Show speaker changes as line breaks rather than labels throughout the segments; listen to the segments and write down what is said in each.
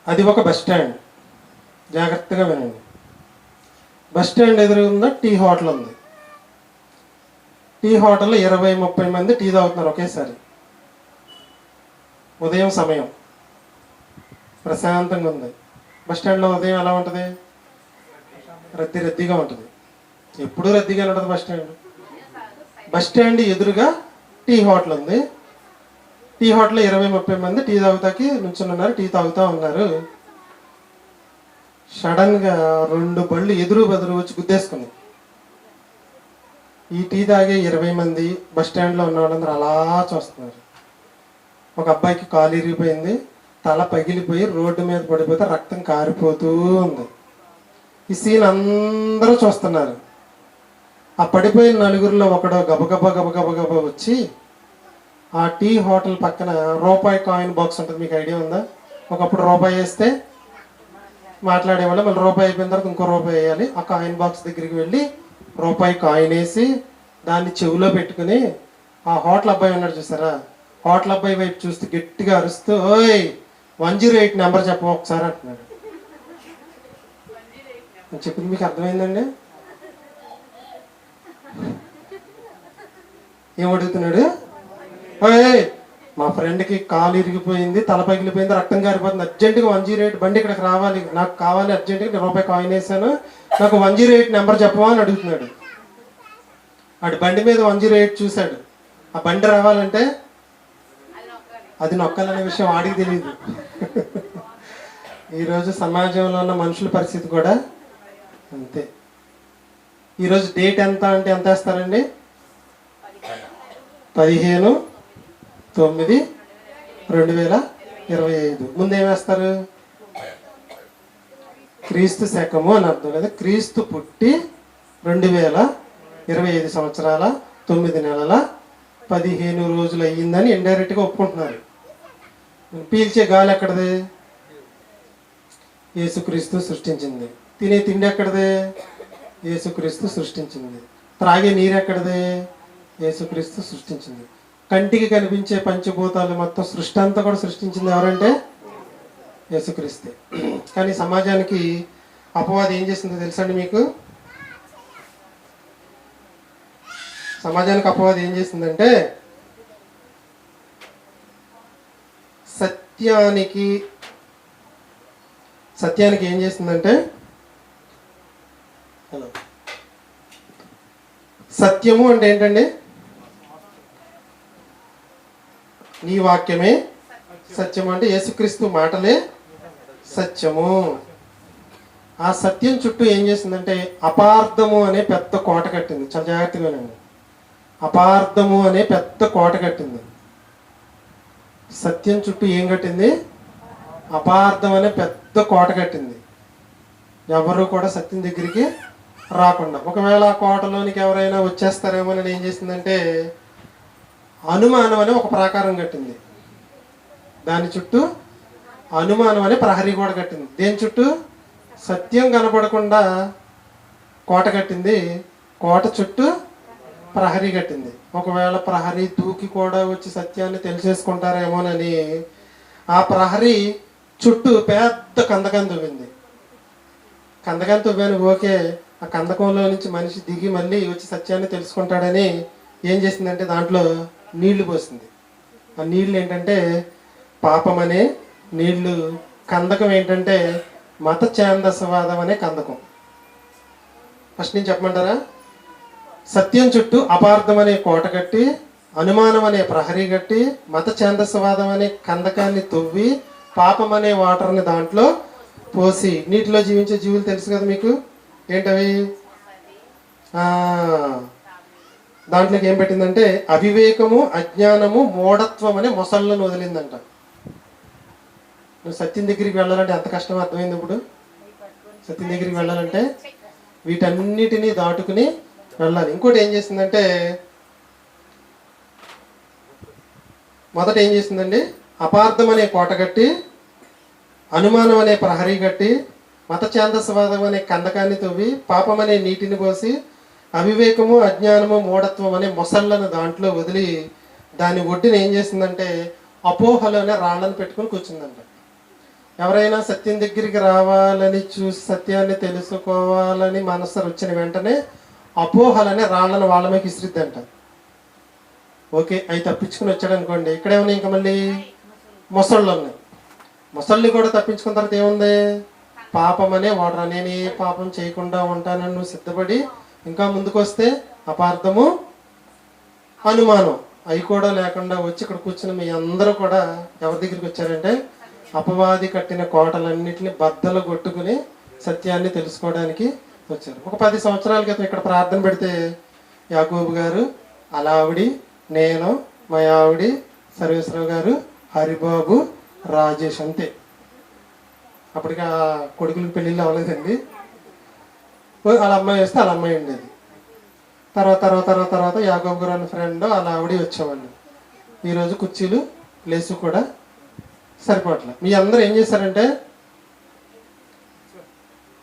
అది ఒక bus stand. జాగ్రత్తగా వినండి. బస్ స్టాండ్ ఎదురుగుందా టీ హోటల్ ఉంది. టీ హోటల్లో 20-30 మంది టీ తాగుతున్నారు ఒకేసారి. ఉదయం సమయం ప్రశాంతంగా ఉంది. బస్ స్టాండ్లో ఉదయం ఎలా ఉంటుంది? రద్దీగా ఉంటుంది. ఎప్పుడూ రద్దీగా ఉంటుంది బస్ స్టాండ్. బస్ స్టాండ్ ఎదురుగా టీ హోటల్ ఉంది. టీ హోటల్లో 20-30 మంది టీ తాగుతాకి నుంచున్నారు, టీ తాగుతూ ఉన్నారు. సడన్గా 2 బళ్ళు ఎదురు బదురు వచ్చి గుద్దేసుకున్నాయి. ఈ టీ తాగే 20 మంది బస్ స్టాండ్లో ఉన్న వాళ్ళందరూ అలా చూస్తున్నారు. ఒక అబ్బాయికి కాలు ఇరిగిపోయింది, తల పగిలిపోయి రోడ్డు మీద పడిపోతే రక్తం కారిపోతూ ఉంది. ఈ సీన్ అందరూ చూస్తున్నారు. ఆ పడిపోయిన నలుగురిలో ఒకడు గబగబా వచ్చి ఆ టీ హోటల్ పక్కన రూపాయి కాయిన్ బాక్స్ ఉంటుంది. మీకు ఐడియా ఉందా? ఒకప్పుడు రూపాయి వేస్తే మాట్లాడేవాళ్ళు, మళ్ళీ రూపాయి అయిపోయిన తర్వాత ఇంకో రూపాయి వేయాలి. ఆ కాయిన్ బాక్స్ దగ్గరికి వెళ్ళి రూపాయి కాయిన్ వేసి దాన్ని చెవిలో పెట్టుకుని ఆ హోటల్ అబ్బాయి ఉన్నాడు చూసారా, హోటల్ అబ్బాయి వైపు చూస్తూ గట్టిగా అరుస్తూ, ఓయ్ 108 నెంబర్ చెప్ప ఒకసారి అంటున్నాడు. నేను చెప్పింది మీకు అర్థమైందండి? ఏమడుగుతున్నాడు? ఓయ్ మా ఫ్రెండ్కి కాలు ఇరిగిపోయింది, తల పగిలిపోయింది, రక్తం కారిపోతుంది, అర్జెంటుగా 108 బండి ఇక్కడికి రావాలి, నాకు కావాలి అర్జెంటుగా, రూపాయి కాయిన్ వేసాను, నాకు 108 నెంబర్ చెప్పవా అని అడుగుతున్నాడు. వాడు బండి మీద 108 చూశాడు. ఆ బండి రావాలంటే అది నొక్కాలనే విషయం వాడికి తెలియదు. ఈరోజు సమాజంలో ఉన్న మనుషుల పరిస్థితి కూడా అంతే. ఈరోజు డేట్ ఎంత అంటే ఎంత వేస్తారండి? 15/9/2025. ముందేమేస్తారు? క్రీస్తు శకము అని అర్థం. లేదా క్రీస్తు పుట్టి 2025 సంవత్సరాల 9 నెలల 15 రోజులు అయ్యిందని ఇండైరెక్ట్గా ఒప్పుకుంటున్నారు. పీల్చే గాలి ఎక్కడది? యేసుక్రీస్తు సృష్టించింది. తినే తిండి ఎక్కడది? యేసుక్రీస్తు సృష్టించింది. త్రాగే నీరు ఎక్కడది? యేసుక్రీస్తు సృష్టించింది. కంటికి కనిపించే పంచభూతాలు మొత్తం సృష్టి అంతా కూడా సృష్టించింది ఎవరంటే? యేసుక్రీస్తే. కానీ సమాజానికి అపవాది ఏం చేసిందో తెలుసండి మీకు? సమాజానికి అపవాది ఏం చేసిందంటే సత్యానికి ఏం చేసిందంటే, సత్యము అంటే ఏంటండి? నీ వాక్యమే సత్యము అంటే యేసుక్రీస్తు మాటలే సత్యము. ఆ సత్యం చుట్టూ ఏం చేసిందంటే అపార్థము అనే పెద్ద కోట కట్టింది. చాలా జాగ్రత్తగానండి. అపార్థము అనే పెద్ద కోట కట్టింది. సత్యం చుట్టూ ఏం కట్టింది? అపార్థం అనే పెద్ద కోట కట్టింది. ఎవరు కూడా సత్యం దగ్గరికి రాకుండా. ఒకవేళ ఆ కోటలోనికి ఎవరైనా వచ్చేస్తారేమో అని ఏం చేసిందంటే అనుమానం అనే ఒక ప్రాకారం కట్టింది. దాని చుట్టూ అనుమానం అనే ప్రహరీ గోడ కట్టింది. దేని చుట్టూ? సత్యం కనపడకుండా కోట కట్టింది. కోట చుట్టూ ప్రహరీ కట్టింది. ఒకవేళ ప్రహరీ దూకి కూడా వచ్చి సత్యాన్ని తెలిసేసుకుంటారేమోనని ఆ ప్రహరీ చుట్టూ పెద్ద కందకం తవ్వింది. కందకం తవ్వాను, ఓకే, ఆ కందకంలో నుంచి మనిషి దిగి మళ్ళీ వచ్చి సత్యాన్ని తెలుసుకుంటాడని ఏం చేసిందంటే దాంట్లో నీళ్లు పోసింది. ఆ నీళ్ళు ఏంటంటే పాపం అనే నీళ్లు. కందకం ఏంటంటే మత ఛాందసవాదం అనే కందకం. ఫస్ట్ నేను చెప్పమంటారా? సత్యం చుట్టూ అపార్థం అనే కోట కట్టి, అనుమానం అనే ప్రహరీ కట్టి, మత ఛాందసవాదం అనే కందకాన్ని తవ్వి, పాపం అనే వాటర్ని దాంట్లో పోసి, నీటిలో జీవించే జీవులు తెలుసు కదా మీకు, ఏంటవి? దాంట్లోకి ఏం పెట్టిందంటే అవివేకము, అజ్ఞానము, మూఢత్వం అనే మొసళ్ళను వదిలిందంట. నువ్వు సత్యం దగ్గరికి వెళ్ళాలంటే ఎంత కష్టమో అర్థమైంది. ఇప్పుడు సత్యం దగ్గరికి వెళ్ళాలంటే వీటన్నిటినీ దాటుకుని వెళ్ళాలి. ఇంకోటి ఏం చేసిందంటే, మొదట ఏం చేసిందండి? అపార్థం అనే కోట కట్టి, అనుమానం అనే ప్రహరీ కట్టి, మత ఛాందసవాదం అనే కందకాన్ని తవ్వి, పాపం అనే నీటిని పోసి, అవివేకము, అజ్ఞానము, మూఢత్వం అనే మొసళ్ళను దాంట్లో వదిలి, దాని ఒడ్డున ఏం చేసిందంటే అపోహలోనే రాళ్ళను పెట్టుకుని కూర్చుందంట. ఎవరైనా సత్యం దగ్గరికి రావాలని చూసి సత్యాన్ని తెలుసుకోవాలని మనసు వచ్చిన వెంటనే అపోహలని రాళ్ళని వాళ్ళ మీద ఇసిరిద్దంట. ఓకే, అవి తప్పించుకుని వచ్చాడు అనుకోండి, ఇక్కడేమన్నా ఇంకా మళ్ళీ మొసళ్ళు ఉన్నాయి. మొసళ్ళని కూడా తప్పించుకున్న తర్వాత ఏముంది? పాపం అనే వాడరా, నేను ఏ పాపం చేయకుండా ఉంటానని నువ్వు సిద్ధపడి ఇంకా ముందుకు వస్తే అపార్థము, అనుమానం అవి కూడా లేకుండా వచ్చి ఇక్కడ కూర్చుని మీ అందరూ కూడా ఎవరి దగ్గరికి వచ్చారంటే అపవాది కట్టిన కోటలన్నింటినీ బద్దలు కొట్టుకుని సత్యాన్ని తెలుసుకోవడానికి వచ్చారు. ఒక 10 సంవత్సరాల క్రితం ఇక్కడ ప్రార్థన పెడితే యాకోబు గారు, అలావిడి, నేను, మా ఆవిడి, సర్వేశ్వరరావు గారు, హరిబాబు, రాజేష్, అంతే. అప్పటికి ఆ కొడుకులకు పెళ్ళిళ్ళు అవ్వలేదండి. వాళ్ళ అమ్మాయి వస్తే వాళ్ళ అమ్మాయి ఉండేది. తర్వాత తర్వాత తర్వాత తర్వాత యాకోబు గారు అన్న ఫ్రెండ్ అలా ఆవిడ వచ్చేవాళ్ళు. ఈరోజు కుర్చీలు లేసు కూడా సరిపోవట్లే. మీ అందరూ ఏం చేశారంటే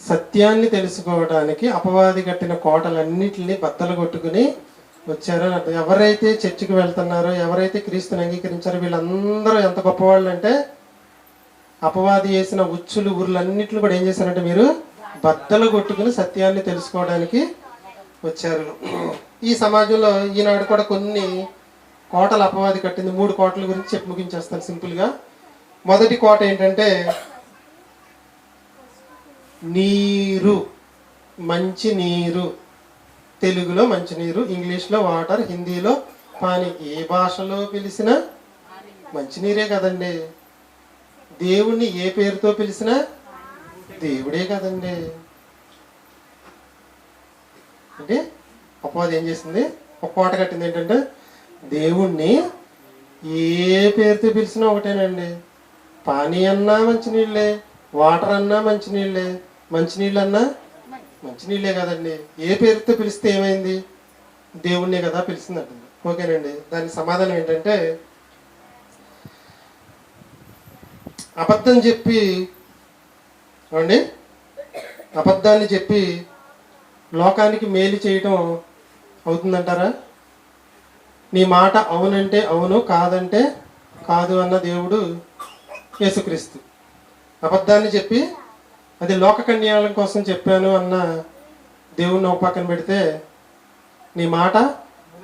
సత్యాన్ని తెలుసుకోవడానికి అపవాది కట్టిన కోటలన్నిటిని బద్దలు కొట్టుకుని వచ్చారో. ఎవరైతే చర్చికి వెళ్తున్నారో, ఎవరైతే క్రీస్తుని అంగీకరించారో వీళ్ళందరూ ఎంత గొప్పవాళ్ళు అంటే అపవాది చేసిన ఉచ్చులు ఊర్లన్నింటిని కూడా ఏం చేశారంటే మీరు బద్దలు కొట్టుకుని సత్యాన్ని తెలుసుకోవడానికి వచ్చారు. ఈ సమాజంలో ఈనాడు కూడా కొన్ని కోటలు అపవాది కట్టింది. 3 కోటల గురించి చెప్పి ముగించేస్తాను సింపుల్గా. మొదటి కోట ఏంటంటే నీరు, మంచి నీరు. తెలుగులో మంచినీరు, ఇంగ్లీష్లో వాటర్, హిందీలో పానీ. ఏ భాషలో పిలిచినా మంచినీరే కదండి. దేవుణ్ణి ఏ పేరుతో పిలిచినా దేవుడే కదండి. అంటే అపవాది ఏం చేసింది? ఒక కోట కట్టింది. ఏంటంటే దేవుణ్ణి ఏ పేరుతో పిలిచినా ఒకటేనండి. పానీ అన్నా మంచినీళ్ళే, వాటర్ అన్నా మంచినీళ్ళే, మంచినీళ్ళు అన్నా మంచినీళ్ళే కదండి. ఏ పేరుతో పిలిస్తే ఏమైంది? దేవుణ్ణే కదా పిలిచింది అంటుంది. ఓకేనండి. దానికి సమాధానం ఏంటంటే అబద్ధం చెప్పి అండి, అబద్ధాన్ని చెప్పి లోకానికి మేలు చేయటం అవుతుందంటారా? నీ మాట అవునంటే అవును, కాదంటే కాదు అన్న దేవుడు యేసుక్రీస్తు. అబద్ధాన్ని చెప్పి అది లోక కళ్యాణం కోసం చెప్పాను అన్న దేవుణ్ణి ఒక పక్కన పెడితే నీ మాట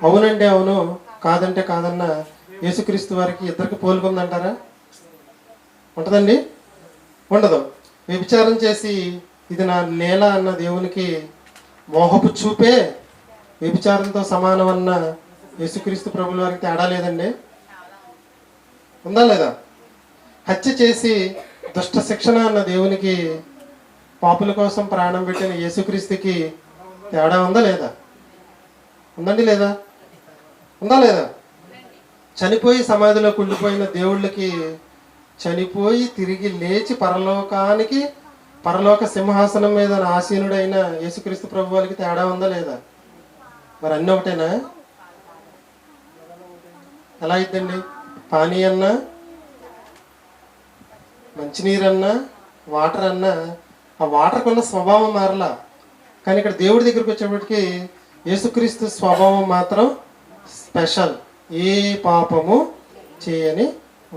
అవునంటే అవును, కాదంటే కాదన్న యేసుక్రీస్తు వారికి ఇద్దరికి పోలుకుందంటారా? ఉంటుందండి? ఉండదు. వ్యభిచారం చేసి ఇది నా నేల అన్న దేవునికి మోహపు చూపే వ్యభిచారంతో సమానం అన్న యేసుక్రీస్తు ప్రభుల వారికి తేడా లేదండి. ఉందా లేదా? హత్య చేసి దుష్ట శిక్షణ అన్న దేవునికి పాపుల కోసం ప్రాణం పెట్టిన యేసుక్రీస్తుకి తేడా ఉందా లేదా? ఉందండి లేదా? ఉందా లేదా? చనిపోయి సమాధిలో కుళ్ళిపోయిన దేవుళ్ళకి చనిపోయి తిరిగి లేచి పరలోక సింహాసనం మీద ఆసీనుడైన యేసుక్రీస్తు ప్రభు వాళ్ళకి తేడా ఉందా లేదా? మరి అన్నీ ఒకటేనా? ఎలా అయిద్దండి? పానీ అన్నా, మంచినీరన్నా, వాటర్ అన్నా ఆ వాటర్కి ఉన్న స్వభావం మారలా. కానీ ఇక్కడ దేవుడి దగ్గరికి వచ్చేప్పటికి యేసుక్రీస్తు స్వభావం మాత్రం స్పెషల్. ఏ పాపము చేయని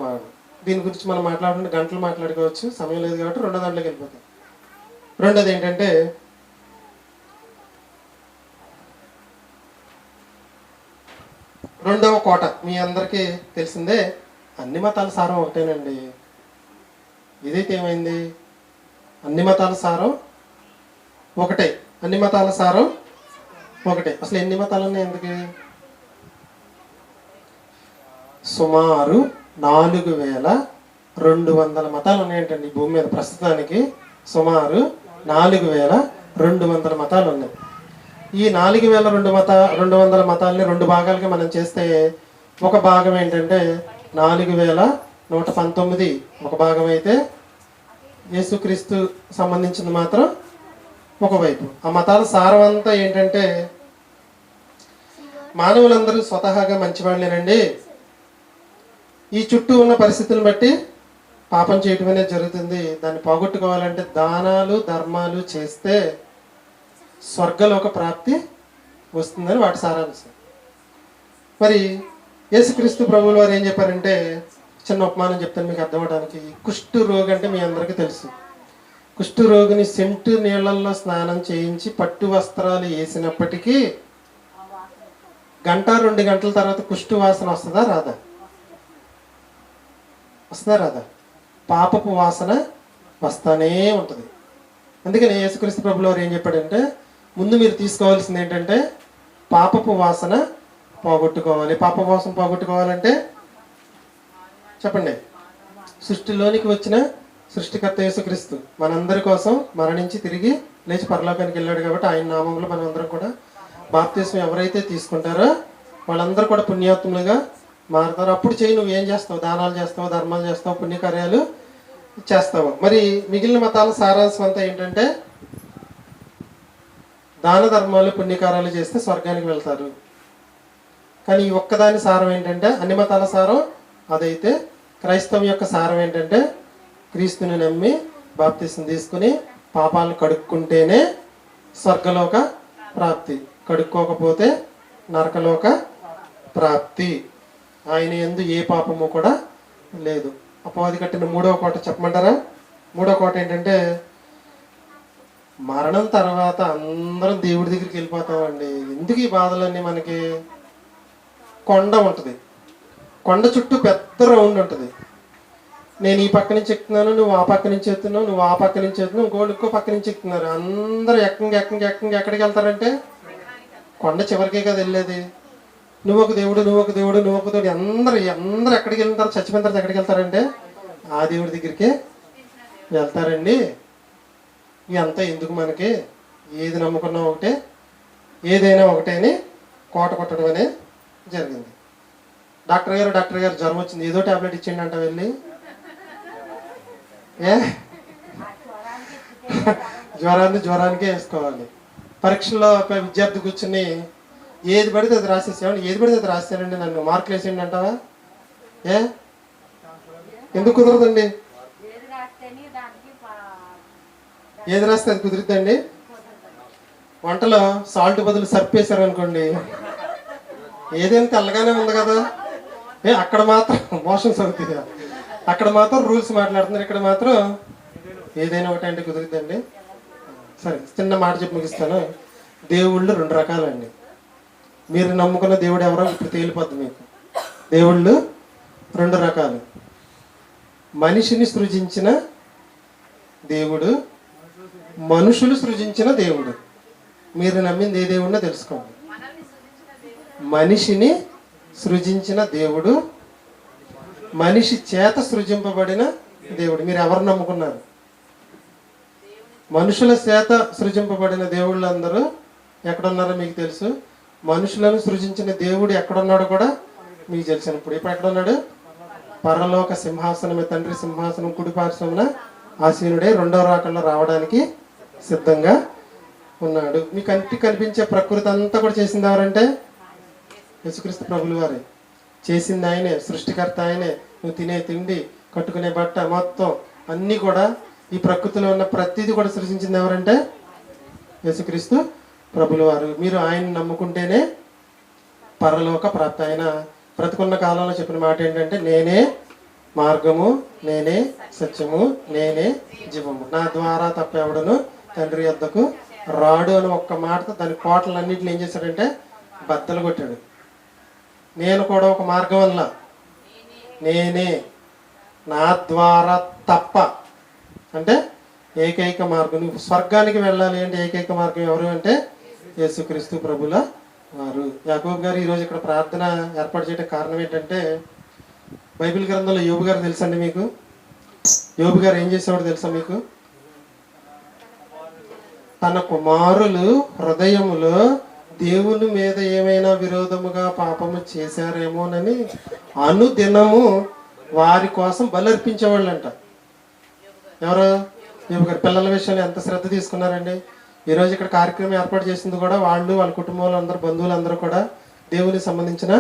వాడు. దీని గురించి మనం మాట్లాడుకుంటే గంటలు మాట్లాడుకోవచ్చు, సమయం లేదు కాబట్టి 2 దాంట్లోకి వెళ్ళిపోతాం. రెండోది ఏంటంటే రెండవ కోట మీ అందరికీ తెలిసిందే. అన్ని మతాల సారం ఒకటేనండి. ఇదైతే ఏమైంది? అన్ని మతాల సారం ఒకటే. అన్ని మతాల సారం ఒకటే. అసలు ఎన్ని మతాలు ఉన్నాయి? ఎందుకు? సుమారు 4200 మతాలు ఉన్నాయంటండి ఈ భూమి మీద ప్రస్తుతానికి. సుమారు 4200 మతాలు ఉన్నాయి. ఈ 4200 మతాలని 2 భాగాలుగా మనం చేస్తే ఒక భాగం ఏంటంటే 4119, ఒక భాగం అయితే యేసుక్రీస్తు సంబంధించింది మాత్రం ఒకవైపు. ఆ మతాల సారం అంతా ఏంటంటే మానవులందరూ స్వతహాగా మంచివాళ్ళేనండి. ఈ చుట్టూ ఉన్న పరిస్థితులను బట్టి పాపం చేయటం అనేది జరుగుతుంది. దాన్ని పోగొట్టుకోవాలంటే దానాలు ధర్మాలు చేస్తే స్వర్గలోక ప్రాప్తి వస్తుందని వాటి సారాంశం. మరి యేసుక్రీస్తు ప్రభువుల వారు ఏం చెప్పారంటే చిన్న ఉపమానం చెప్తాను మీకు అర్థం అవడానికి. కుష్టు రోగి అంటే మీ అందరికీ తెలుసు. కుష్టు రోగిని సెంటు నీళ్ళల్లో స్నానం చేయించి పట్టు వస్త్రాలు వేసినప్పటికీ 1-2 గంటల తర్వాత కుష్టు వాసన వస్తుందా రాదా? వస్తుందా రాదా? పాపపు వాసన వస్తానే ఉంటుంది. అందుకని యేసుక్రీస్తు ప్రభువు వారు ఏం చెప్పాడంటే, ముందు మీరు తీసుకోవాల్సింది ఏంటంటే పాపపు వాసన పోగొట్టుకోవాలి. పాప వాసన పోగొట్టుకోవాలంటే చెప్పండి, సృష్టిలోనికి వచ్చిన సృష్టికర్త యేసుక్రీస్తు మనందరి కోసం మరణించి తిరిగి లేచి పరలోకానికి వెళ్ళాడు కాబట్టి ఆయన నామంలో మనం అందరం కూడా బాప్తిస్మం ఎవరైతే తీసుకుంటారో వాళ్ళందరూ కూడా పుణ్యాత్ములుగా మారుతారు. అప్పుడు చేయి, నువ్వు ఏం చేస్తావు? దానాలు చేస్తావు, ధర్మాలు చేస్తావు, పుణ్యకార్యాలు చేస్తావు. మరి మిగిలిన మతాల సారాంశం అంతా ఏంటంటే దాన ధర్మాలు పుణ్యకార్యాలు చేస్తే స్వర్గానికి వెళ్తారు. కానీ ఈ ఒక్కదాని సారం ఏంటంటే, అన్ని మతాల సారం అదైతే క్రైస్తవం యొక్క సారం ఏంటంటే క్రీస్తుని నమ్మి బాప్తిస్మం తీసుకుని పాపాలను కడుక్కుంటేనే స్వర్గలోక ప్రాప్తి, కడుక్కోకపోతే నరకలోక ప్రాప్తి. ఆయన యందు ఏ పాపము కూడా లేదు. అపవాది కట్టిన 3వ కోట చెప్పమంటారా? 3వ కోట ఏంటంటే, మరణం తర్వాత అందరం దేవుడి దగ్గరికి వెళ్ళిపోతామండి. ఎందుకు ఈ బాధలన్నీ? మనకి కొండ ఉంటుంది, కొండ చుట్టూ పెద్ద రౌండ్ ఉంటుంది. నేను ఈ పక్క నుంచి ఎక్కుతున్నాను, నువ్వు ఆ పక్క నుంచి ఎక్కుతున్నావు, నువ్వు ఆ పక్క నుంచి ఎక్కుతున్నావు, ఇంకో పక్క నుంచి ఎక్కుతున్నారు. అందరూ ఎక్కడికి వెళ్తారంటే కొండ చివరికే కదా వెళ్ళేది. నువ్వు ఒక దేవుడు, నువ్వు ఒక దేవుడు, నువ్వు ఒక దేవుడు. అందరూ ఎక్కడికి వెళ్ళిన తర్వాత చచ్చిపోయిన తర్వాత ఎక్కడికి వెళ్తారంటే ఆ దేవుడి దగ్గరికి వెళ్తారండి. ఇదంతా ఎందుకు మనకి? ఏది నమ్ముకున్నా ఒకటే, ఏదైనా ఒకటే అని కోట కొట్టడం అనేది జరిగింది. డాక్టర్ గారు జ్వరం వచ్చింది, ఏదో టాబ్లెట్ ఇచ్చిండి అంట, వెళ్ళి జ్వరానికే వేసుకోవాలి. పరీక్షల్లో విద్యార్థి కూర్చుని ఏది పడితే అది రాసేసామండి, ఏది పడితే అది రాసానండి, నన్ను మార్కులు వేసేయండి అంటావా? ఎందుకు కుదరదండి? ఏది రాస్తే అది కుదిరిద్దండి. వంటలో సాల్ట్ బదులు సర్ఫ్ వేసారు అనుకోండి, ఏదైనా తెల్లగానే ఉంది కదా. అక్కడ మాత్రం మోషన్స్ అవుతుంది, అక్కడ మాత్రం రూల్స్ మాట్లాడుతున్నారు, ఇక్కడ మాత్రం ఏదైనా ఒకటి అంటే కుదిరిద్దండి. సరే, చిన్న మాట చెప్పి ముగిస్తాను. దేవుళ్ళు 2 రకాలండి. మీరు నమ్ముకున్న దేవుడు ఎవరో ఇప్పుడు తేలిపోద్ది మీకు. దేవుళ్ళు 2 రకాలు. మనిషిని సృజించిన దేవుడు, మనుషులు సృజించిన దేవుడు. మీరు నమ్మింది ఏ దేవుడినో తెలుసుకోండి. మనిషిని సృజించిన దేవుడు, మనిషి చేత సృజింపబడిన దేవుడు. మీరు ఎవరు నమ్ముకున్నారు? మనుషుల చేత సృజింపబడిన దేవుళ్ళు అందరూ ఎక్కడున్నారో మీకు తెలుసు. మనుషులను సృజించిన దేవుడు ఎక్కడున్నాడో కూడా మీకు తెలిసిన. ఇప్పుడు ఎక్కడున్నాడు? పరలోక సింహాసనమే, తండ్రి సింహాసనం కుడి పార్శ్వమున ఆసీనుడై 2వ రాకడలో రావడానికి సిద్ధంగా ఉన్నాడు. మీ కంటికి కనిపించే ప్రకృతి అంతా కూడా చేసింది ఎవరంటే యేసుక్రీస్తు ప్రభులు వారే. చేసింది ఆయనే, సృష్టికర్త ఆయనే. నువ్వు తినే తిండి, కట్టుకునే బట్ట, మొత్తం అన్నీ కూడా ఈ ప్రకృతిలో ఉన్న ప్రతిదీ కూడా సృష్టించింది ఎవరంటే యేసుక్రీస్తు ప్రభులు వారు. మీరు ఆయన నమ్ముకుంటేనే పరలోక ప్రాప్తి. ఆయన బ్రతుకున్న కాలంలో చెప్పిన మాట ఏంటంటే, నేనే మార్గము, నేనే సత్యము, నేనే జీవము, నా ద్వారా తప్ప ఎవడను తండ్రి యొద్దకు రాడు అని ఒక్క మాటతో దాని కోటలన్నింటిని ఏం చేశాడంటే బద్దలు కొట్టాడు. నేను కూడా ఒక మార్గం వల్ల, నేనే, నా ద్వారా తప్ప అంటే ఏకైక మార్గం. నువ్వు స్వర్గానికి వెళ్ళాలి అంటే ఏకైక మార్గం ఎవరు అంటే యేసుక్రీస్తు ప్రభుల వారు. యాకోబు గారు ఈరోజు ఇక్కడ ప్రార్థన ఏర్పాటు చేయడానికి కారణం ఏంటంటే, బైబిల్ గ్రంథంలో యోబు గారు తెలుసండి మీకు? యోబు గారు ఏం చేసేవాడు తెలుసా మీకు? తన కుమారులు హృదయములో దేవుని మీద ఏమైనా విరోధముగా పాపము చేశారేమోనని అనుదినము వారి కోసం బలర్పించేవాళ్ళంట. ఎవరు? యోబు గారు. పిల్లల విషయంలో ఎంత శ్రద్ధ తీసుకున్నారండి. ఈరోజు ఇక్కడ కార్యక్రమం ఏర్పాటు చేసింది కూడా వాళ్ళు, వాళ్ళ కుటుంబంలో అందరూ, బంధువులు అందరూ కూడా దేవునికి సంబంధించిన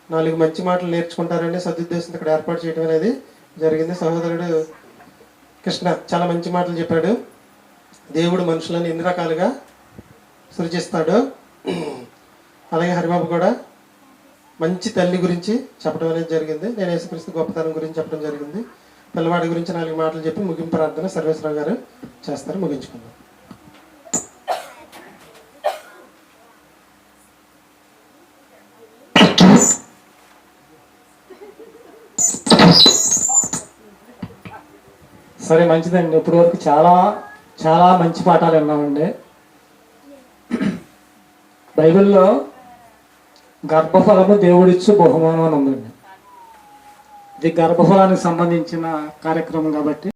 4 మంచి మాటలు నేర్చుకుంటారని సదుద్దేశంతో ఇక్కడ ఏర్పాటు చేయడం అనేది జరిగింది. సహోదరుడు కృష్ణ చాలా మంచి మాటలు చెప్పాడు. దేవుడు మనుషులను ఎన్ని రకాలుగా సృజిస్తాడు. అలాగే హరిబాబు కూడా మంచి తల్లి గురించి చెప్పడం అనేది జరిగింది. నేను యేసుక్రీస్తు గొప్పతనం గురించి చెప్పడం జరిగింది. పిల్లవాడి గురించి 4 మాటలు చెప్పి ముగింపు ప్రార్థన సర్వేశ్వరరావు గారు చేస్తారు. ముగించుకుందాం.
సరే, మంచిదండి. ఇప్పటి వరకు చాలా చాలా మంచి పాఠాలు విన్నామండి. బైబిల్లో గర్భఫలము దేవుడిచ్చు బహుమానం అని ఉందండి. ఇది గర్భఫలానికి సంబంధించిన కార్యక్రమం కాబట్టి